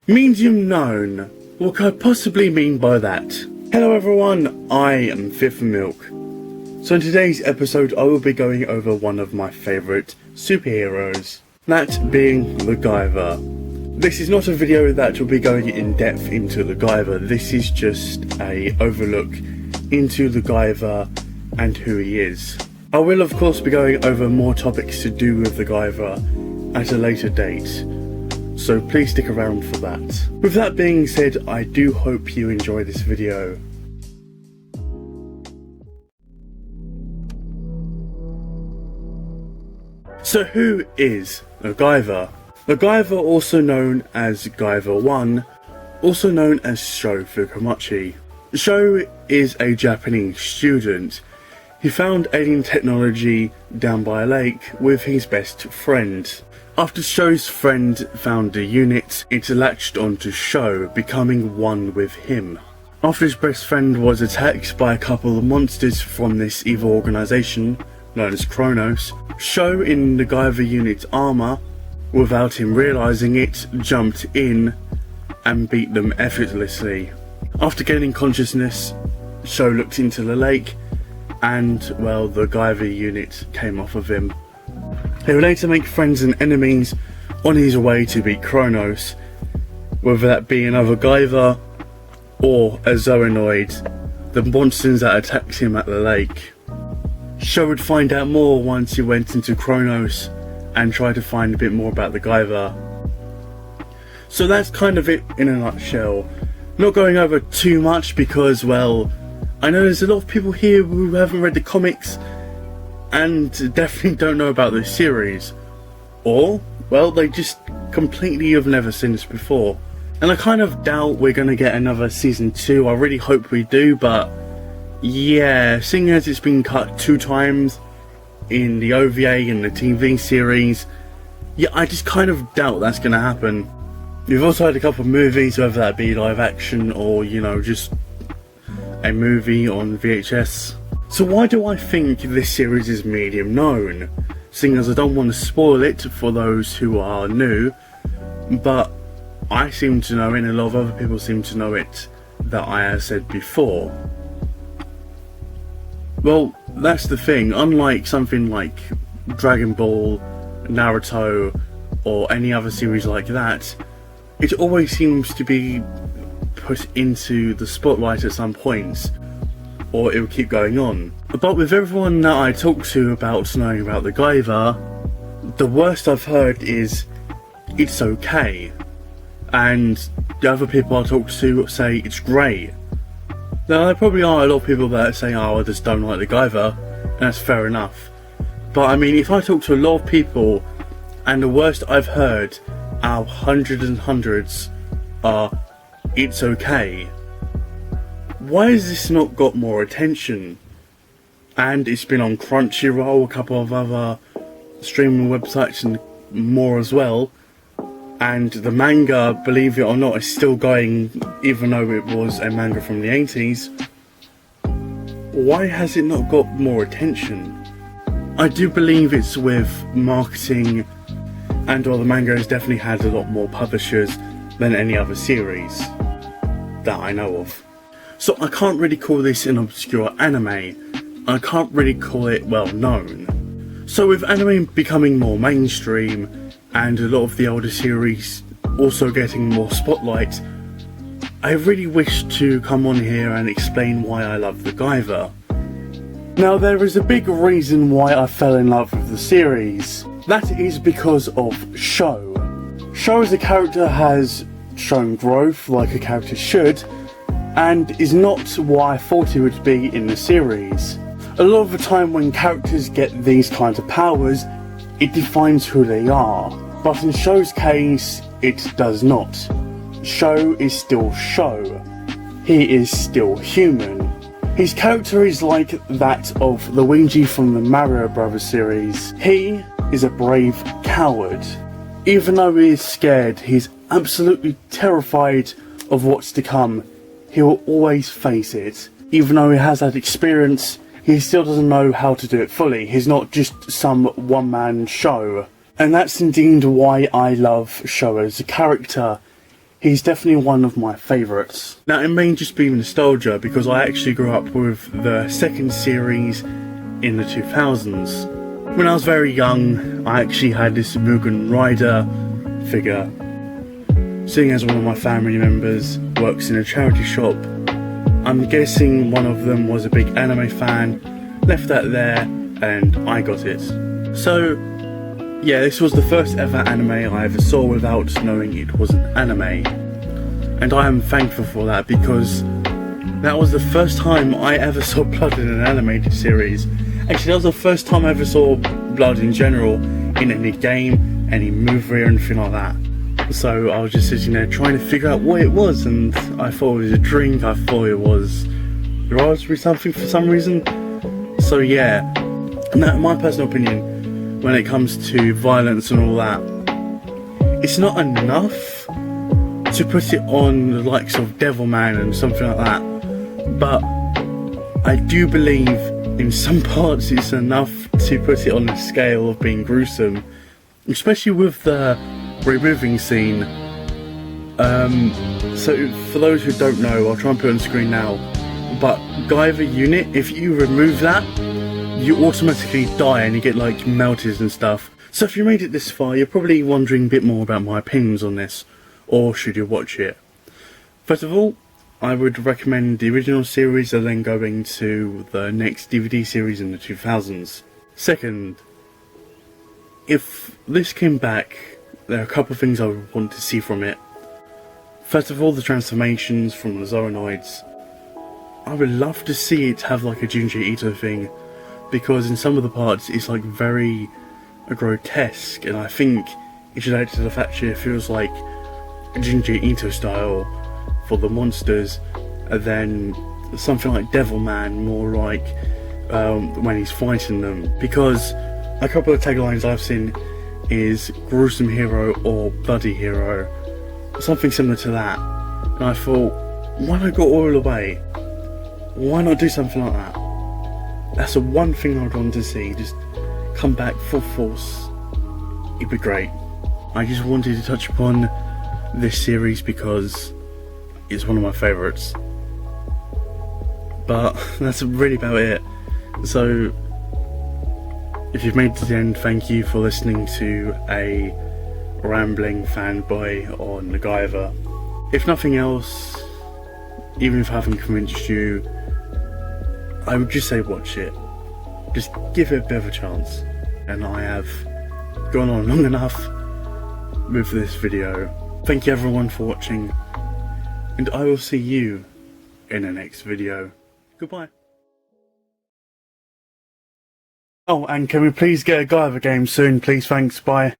Medium known. What could I possibly mean by that? Hello everyone, I am FearfulMilk. So in today's episode I will be going over one of my favourite superheroes, that being 𝕋𝕠𝕠𝕠. This is not a video that will be going in depth into 𝕋𝕠𝕠𝕠. This is just a overlook into 𝕋𝕠𝕠𝕠 and who he is. I will of course be going over more topics to do with 𝕋𝕠𝕠𝕠 at a later date, so please stick around for that. With that being said, I do hope you enjoy this video. So who is 𝕋𝕠𝕠𝕠? 𝕋𝕠𝕠𝕠, also known as Guyver 1, also known as Sho Fukumachi. Sho is a Japanese student. He found alien technology down by a lake with his best friend. After Sho's friend found the unit, it latched onto Sho, becoming one with him. After his best friend was attacked by a couple of monsters from this evil organisation, known as Kronos, Sho in the Guyver unit's armour, without him realising it, jumped in and beat them effortlessly. After gaining consciousness, Sho looked into the lake and, well, the Guyver unit came off of him. He would later make friends and enemies on his way to beat Kronos, whether that be another Guyver or a Zoanoid, the monsters that attacked him at the lake. Sho would find out more once he went into Kronos and tried to find a bit more about the Guyver. So that's kind of it in a nutshell. Not going over too much because, well, I know there's a lot of people here who haven't read the comics and definitely don't know about this series, or, well, they just completely have never seen this before. And I kind of doubt we're going to get another season 2, I really hope we do, but yeah, seeing as it's been cut 2 times in the OVA and the TV series, yeah, I just kind of doubt that's going to happen. We've also had a couple of movies, whether that be live action or, you know, just a movie on VHS. So why do I think this series is medium known? Seeing as I don't want to spoil it for those who are new, but I seem to know it and a lot of other people seem to know it that I have said before. Well, that's the thing, unlike something like Dragon Ball, Naruto, or any other series like that, it always seems to be put into the spotlight at some point, or it will keep going on. But with everyone that I talk to about knowing about 𝕋𝕠𝕠𝕠, the worst I've heard is it's okay, and the other people I talk to say it's great. Now there probably are a lot of people that say, oh, I just don't like 𝕋𝕠𝕠𝕠, and that's fair enough. But I mean, if I talk to a lot of people and the worst I've heard out of hundreds and hundreds are it's okay, why has this not got more attention? And it's been on Crunchyroll, a couple of other streaming websites and more as well, and the manga, believe it or not, is still going even though it was a manga from the 80s. Why has it not got more attention? I do believe it's with marketing, and or the manga has definitely had a lot more publishers than any other series that I know of. So I can't really call this an obscure anime. I can't really call it well known. So with anime becoming more mainstream and a lot of the older series also getting more spotlight, I really wish to come on here and explain why I love 𝕋𝕠𝕠𝕠. Now there is a big reason why I fell in love with the series. That is because of Sho. Sho as a character has shown growth like a character should, and is not what I thought he would be in the series. A lot of the time when characters get these kinds of powers, it defines who they are, but in Sho's case, it does not. Sho is still Sho. He is still human. His character is like that of Luigi from the Mario Brothers series. He is a brave coward. Even though he is scared, he's absolutely terrified of what's to come. He will always face it. Even though he has that experience, he still doesn't know how to do it fully. He's not just some one-man show. And that's indeed why I love Sho as a character. he's definitely one of my favourites. Now it may just be nostalgia because I actually grew up with the second series in the 2000s. When I was very young, I actually had this Mugen Rider figure. Seeing as one of my family members works in a charity shop, I'm guessing one of them was a big anime fan, left that there, and I got it. So, yeah, this was the first ever anime I ever saw without knowing it was an anime. And I am thankful for that because that was the first time I ever saw blood in an animated series. Actually, that was the first time I ever saw blood in general in any game, any movie or anything like that. So I was just sitting there trying to figure out what it was, and I thought it was a drink, I thought it was raspberry something for some reason. So yeah, now in my personal opinion, when it comes to violence and all that, it's not enough to put it on the likes of Devilman and something like that, but I do believe in some parts it's enough to put it on the scale of being gruesome, especially with the removing scene. So for those who don't know, I'll try and put it on screen now, but Guyver unit, if you remove that, you automatically die and you get like melted and stuff. So if you made it this far, you're probably wondering a bit more about my opinions on this, or should you watch it? First of all, I would recommend the original series and then going to the next DVD series in the 2000s. Second, if this came back, there are a couple of things I would want to see from it. First of all, the transformations from the Zoanoids. I would love to see it have like a Junji Ito thing, because in some of the parts it's like very grotesque, and I think it should add to the fact that it feels like Junji Ito style for the monsters, and then something like Devilman, more like when he's fighting them, because a couple of taglines I've seen is gruesome hero or bloody hero, something similar to that, and I thought, why not go all the way? Why not do something like that? That's the one thing I'd want to see, just come back full force. It'd be great. I just wanted to touch upon this series because it's one of my favourites. But that's really about it. So if you've made it to the end, thank you for listening to a rambling fanboy on Guyver. If nothing else, even if I haven't convinced you, I would just say watch it. Just give it a bit of a chance. And I have gone on long enough with this video. Thank you everyone for watching, and I will see you in the next video. Goodbye. Oh, and can we please get a Guyver game soon, please? Thanks, bye.